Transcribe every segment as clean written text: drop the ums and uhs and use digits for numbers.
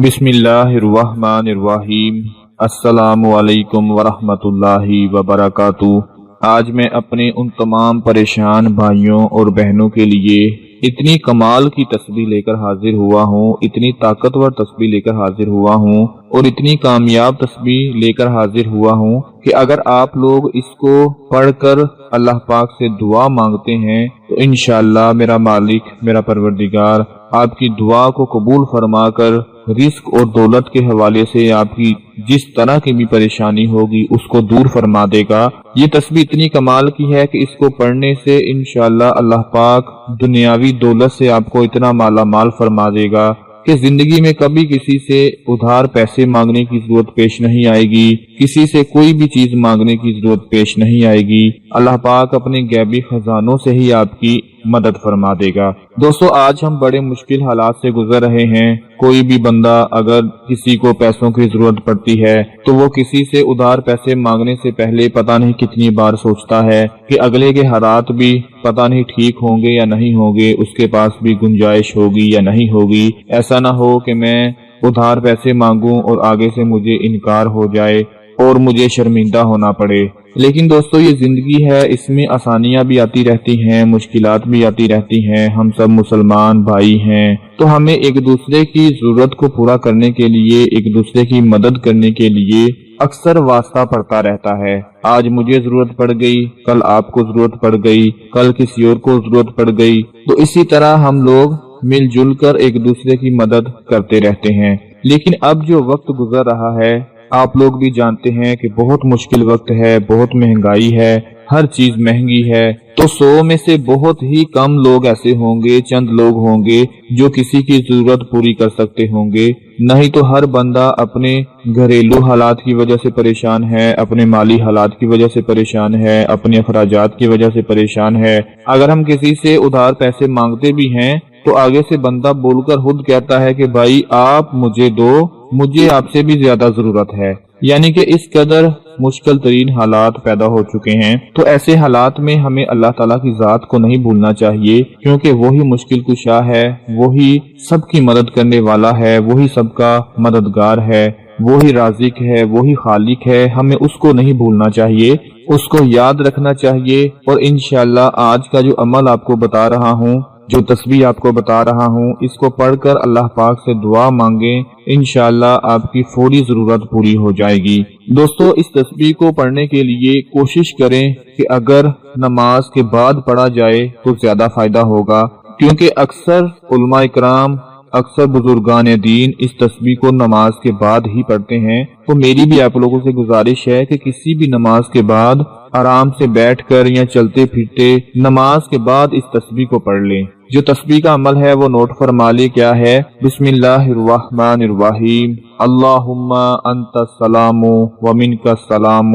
بسم اللہ الرحمن الرحیم۔ السلام علیکم ورحمۃ اللہ وبرکاتہ۔ آج میں اپنے ان تمام پریشان بھائیوں اور بہنوں کے لیے اتنی کمال کی تسبیح لے کر حاضر ہوا ہوں، اتنی طاقتور تسبیح لے کر حاضر ہوا ہوں اور اتنی کامیاب تسبیح لے کر حاضر ہوا ہوں کہ اگر آپ لوگ اس کو پڑھ کر اللہ پاک سے دعا مانگتے ہیں تو انشاءاللہ میرا مالک، میرا پروردگار آپ کی دعا کو قبول فرما کر رزق اور دولت کے حوالے سے آپ کی جس طرح کی بھی پریشانی ہوگی اس کو دور فرما دے گا۔ یہ تسبیح اتنی کمال کی ہے کہ اس کو پڑھنے سے انشاءاللہ اللہ پاک دنیاوی دولت سے آپ کو اتنا مالا مال فرما دے گا کہ زندگی میں کبھی کسی سے ادھار پیسے مانگنے کی ضرورت پیش نہیں آئے گی، کسی سے کوئی بھی چیز مانگنے کی ضرورت پیش نہیں آئے گی۔ اللہ پاک اپنے غیبی خزانوں سے ہی آپ کی مدد فرما دے گا۔ دوستو، آج ہم بڑے مشکل حالات سے گزر رہے ہیں۔ کوئی بھی بندہ اگر کسی کو پیسوں کی ضرورت پڑتی ہے تو وہ کسی سے ادھار پیسے مانگنے سے پہلے پتہ نہیں کتنی بار سوچتا ہے کہ اگلے کے حالات بھی پتہ نہیں ٹھیک ہوں گے یا نہیں ہوں گے، اس کے پاس بھی گنجائش ہوگی یا نہیں ہوگی۔ ایسا نہ ہو کہ میں ادھار پیسے مانگوں اور آگے سے مجھے انکار ہو جائے اور مجھے شرمندہ ہونا پڑے۔ لیکن دوستو، یہ زندگی ہے، اس میں آسانیاں بھی آتی رہتی ہیں، مشکلات بھی آتی رہتی ہیں۔ ہم سب مسلمان بھائی ہیں تو ہمیں ایک دوسرے کی ضرورت کو پورا کرنے کے لیے، ایک دوسرے کی مدد کرنے کے لیے اکثر واسطہ پڑتا رہتا ہے۔ آج مجھے ضرورت پڑ گئی، کل آپ کو ضرورت پڑ گئی، کل کسی اور کو ضرورت پڑ گئی، تو اسی طرح ہم لوگ مل جل کر ایک دوسرے کی مدد کرتے رہتے ہیں۔ لیکن اب جو وقت گزر رہا ہے، آپ لوگ بھی جانتے ہیں کہ بہت مشکل وقت ہے، بہت مہنگائی ہے، ہر چیز مہنگی ہے، تو 100 میں سے بہت ہی کم لوگ ایسے ہوں گے، چند لوگ ہوں گے جو کسی کی ضرورت پوری کر سکتے ہوں گے۔ نہیں تو ہر بندہ اپنے گھریلو حالات کی وجہ سے پریشان ہے، اپنے مالی حالات کی وجہ سے پریشان ہے، اپنے اخراجات کی وجہ سے پریشان ہے۔ اگر ہم کسی سے ادھار پیسے مانگتے بھی ہیں تو آگے سے بندہ بول کر خود کہتا ہے کہ بھائی آپ مجھے دو، مجھے آپ سے بھی زیادہ ضرورت ہے۔ یعنی کہ اس قدر مشکل ترین حالات پیدا ہو چکے ہیں۔ تو ایسے حالات میں ہمیں اللہ تعالیٰ کی ذات کو نہیں بھولنا چاہیے، کیونکہ وہی مشکل کشا ہے، وہی سب کی مدد کرنے والا ہے، وہی سب کا مددگار ہے، وہی رازق ہے، وہی خالق ہے۔ ہمیں اس کو نہیں بھولنا چاہیے، اس کو یاد رکھنا چاہیے۔ اور انشاءاللہ آج کا جو عمل آپ کو بتا رہا ہوں، جو تسبیح آپ کو بتا رہا ہوں، اس کو پڑھ کر اللہ پاک سے دعا مانگیں، انشاءاللہ آپ کی فوری ضرورت پوری ہو جائے گی۔ دوستو، اس تسبیح کو پڑھنے کے لیے کوشش کریں کہ اگر نماز کے بعد پڑھا جائے تو زیادہ فائدہ ہوگا، کیونکہ اکثر علماء اکرام، اکثر بزرگان دین اس تسبیح کو نماز کے بعد ہی پڑھتے ہیں۔ تو میری بھی آپ لوگوں سے گزارش ہے کہ کسی بھی نماز کے بعد آرام سے بیٹھ کر یا چلتے پھرتے نماز کے بعد اس تسبیح کو پڑھ لیں۔ جو تسبیح کا عمل ہے وہ نوٹ فرما لیں، کیا ہے؟ بسم اللہ الرحمن الرحیم۔ اللہم انت السلام ومنک السلام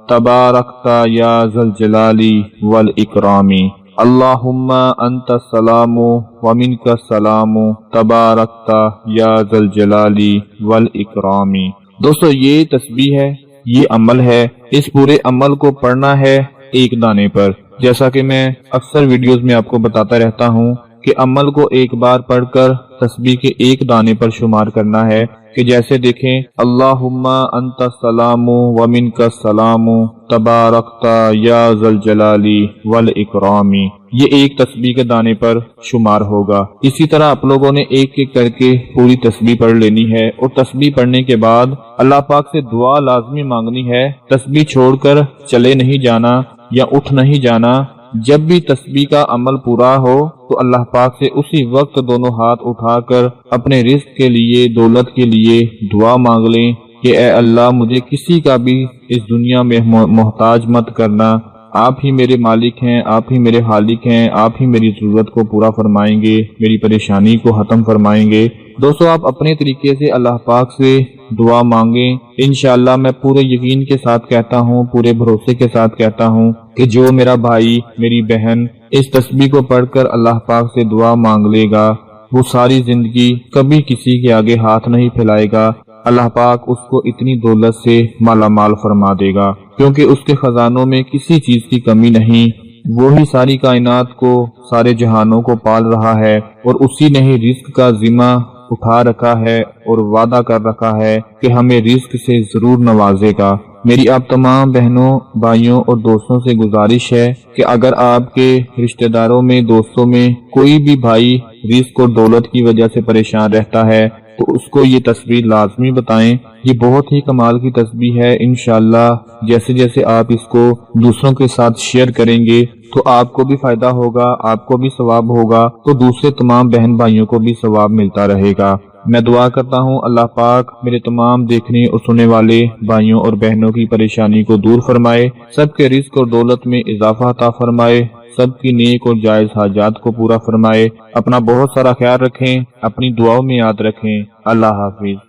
تبارکت یا ذی الجلال والاکرام۔ اللہم انت السلام ومنک السلام تبارکت یا ذی الجلال والاکرام۔ دوستو، یہ تسبیح ہے، یہ عمل ہے۔ اس پورے عمل کو پڑھنا ہے ایک دانے پر۔ جیسا کہ میں اکثر ویڈیوز میں آپ کو بتاتا رہتا ہوں کہ عمل کو ایک بار پڑھ کر تسبیح کے ایک دانے پر شمار کرنا ہے، کہ جیسے دیکھیں اللہم انت السلام ومنک السلام تبارکت یا ذی الجلال والاکرام، یہ ایک تسبیح کے دانے پر شمار ہوگا۔ اسی طرح آپ لوگوں نے ایک ایک کر کے پوری تسبیح پڑھ لینی ہے، اور تسبیح پڑھنے کے بعد اللہ پاک سے دعا لازمی مانگنی ہے۔ تسبیح چھوڑ کر چلے نہیں جانا یا اٹھ نہیں جانا۔ جب بھی تسبیح کا عمل پورا ہو تو اللہ پاک سے اسی وقت دونوں ہاتھ اٹھا کر اپنے رزق کے لیے، دولت کے لیے دعا مانگ لیں کہ اے اللہ، مجھے کسی کا بھی اس دنیا میں محتاج مت کرنا، آپ ہی میرے مالک ہیں، آپ ہی میرے خالق ہیں، آپ ہی میری ضرورت کو پورا فرمائیں گے، میری پریشانی کو ختم فرمائیں گے۔ دوستو، آپ اپنے طریقے سے اللہ پاک سے دعا مانگیں۔ انشاءاللہ میں پورے یقین کے ساتھ کہتا ہوں، پورے بھروسے کے ساتھ کہتا ہوں کہ جو میرا بھائی، میری بہن اس تسبیح کو پڑھ کر اللہ پاک سے دعا مانگ لے گا، وہ ساری زندگی کبھی کسی کے آگے ہاتھ نہیں پھیلائے گا۔ اللہ پاک اس کو اتنی دولت سے مالا مال فرما دے گا، کیونکہ اس کے خزانوں میں کسی چیز کی کمی نہیں۔ وہی ساری کائنات کو، سارے جہانوں کو پال رہا ہے، اور اسی نے ہی رزق کا ذمہ اٹھا رکھا ہے اور وعدہ کر رکھا ہے کہ ہمیں رزق سے ضرور نوازے گا۔ میری آپ تمام بہنوں، بھائیوں اور دوستوں سے گزارش ہے کہ اگر آپ کے رشتہ داروں میں، دوستوں میں کوئی بھی بھائی رزق اور دولت کی وجہ سے پریشان رہتا ہے تو اس کو یہ تصویر لازمی بتائیں۔ یہ بہت ہی کمال کی تصویر ہے۔ انشاءاللہ جیسے جیسے آپ اس کو دوسروں کے ساتھ شیئر کریں گے تو آپ کو بھی فائدہ ہوگا، آپ کو بھی ثواب ہوگا، تو دوسرے تمام بہن بھائیوں کو بھی ثواب ملتا رہے گا۔ میں دعا کرتا ہوں اللہ پاک میرے تمام دیکھنے اور سننے والے بھائیوں اور بہنوں کی پریشانی کو دور فرمائے، سب کے رزق اور دولت میں اضافہ عطا فرمائے، سب کی نیک اور جائز حاجات کو پورا فرمائے۔ اپنا بہت سارا خیال رکھیں، اپنی دعاؤں میں یاد رکھیں۔ اللہ حافظ۔